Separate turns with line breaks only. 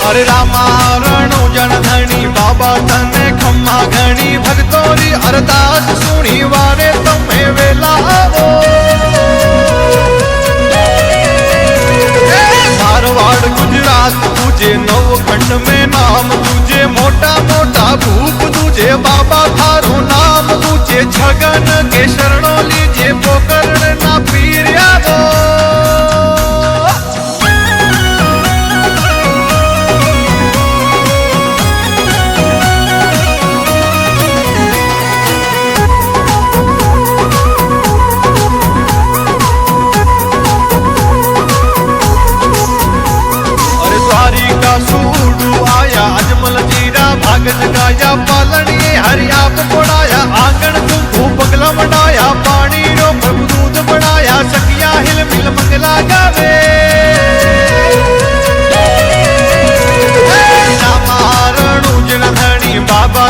अरे रामारणु जनधनी बाबा तने खम्मा घणी भक्तोरी अरदास सुनी वारे तुम्हें वेला आवो। मारवाड़ गुजरात तुझे नव खंड में नाम तुझे मोटा मोटा भूप तुझे बाबा थारो नाम तुझे छगन के शरणों लीजे पोकरण ना पीर आवो। गाया पालनी हरि आप पढ़ाया आंगन तुम पगला मनाया पानी रो प्रभु दूध बनाया सखिया हिल मिल मंगला गावे। रामारणु जनधनी बाबा